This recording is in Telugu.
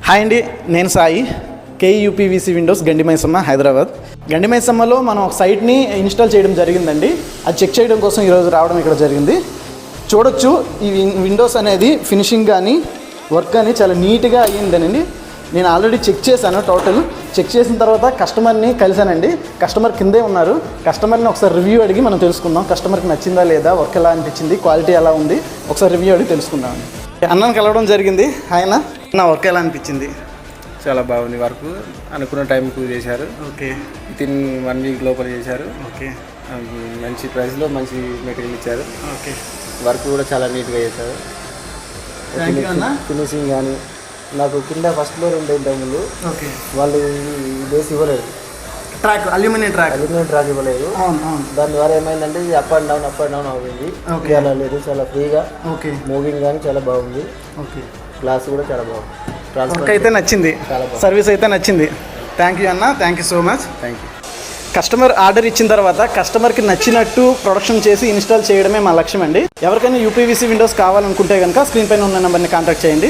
హాయ్ అండి, నేను సాయి, కేయూపీవీసీ విండోస్ గండిమైసమ్మ హైదరాబాద్. గండిమైసమ్మలో మనం ఒక సైట్ని ఇన్స్టాల్ చేయడం జరిగిందండి. అది చెక్ చేయడం కోసం ఈరోజు రావడం ఇక్కడ జరిగింది. చూడొచ్చు ఈ విండోస్ అనేది ఫినిషింగ్ కానీ వర్క్ కానీ చాలా నీట్గా అయ్యిందనండి. నేను ఆల్రెడీ చెక్ చేశాను. టోటల్ చెక్ చేసిన తర్వాత కస్టమర్ని కలిశానండి. కస్టమర్ కిందే ఉన్నారు. కస్టమర్ని ఒకసారి రివ్యూ అడిగి మనం తెలుసుకుందాం. కస్టమర్కి నచ్చిందా లేదా, వర్క్ ఎలా అనిపించింది, క్వాలిటీ ఎలా ఉంది, ఒకసారి రివ్యూ అడిగి తెలుసుకుందాం. అన్నను కలవడం జరిగింది. ఆయన నా వర్క్ ఎలా అనిపించింది? చాలా బాగుంది. వర్క్ అనుకున్న టైంకు చేశారు. ఓకే, వితిన్ 1 వీక్ లోపల చేశారు. ఓకే, మంచి ప్రైస్లో మంచి మెటీరియల్ ఇచ్చారు. ఓకే, వర్క్ కూడా చాలా నీట్గా చేశారు. ఫినిషింగ్ కానీ నాకు కింద ఫస్ట్ ఫ్లోర్ ఉండే ఇంతకుముందు ఓకే, వాళ్ళు బేస్ ఇవ్వలేదు, ట్రాక్ అల్యూమినియం ట్రాక్ ఇవ్వలేదు. దాని ద్వారా ఏమైందంటే ఇది అప్ అండ్ డౌన్ అవుతుంది. ఓకే, అలా లేదు, చాలా ఫ్రీగా. ఓకే, మూవింగ్ కానీ చాలా బాగుంది. ఓకే, క్లాస్ కూడా చాలా బాగుంది. వర్క్ అయితే నచ్చింది, సర్వీస్ అయితే నచ్చింది. థ్యాంక్ యూ అన్న, thank you so much. Thank you. Customer order ఇచ్చిన తర్వాత కస్టమర్కి నచ్చినట్టు ప్రొడక్షన్ చేసి ఇన్స్టాల్ చేయడమే మా లక్ష్యం అండి. ఎవరికైనా యూపీవీసీ విండోస్ కావాలనుకుంటే కనుక స్క్రీన్ పైన ఉన్న నెంబర్ని కాంటాక్ట్ చేయండి.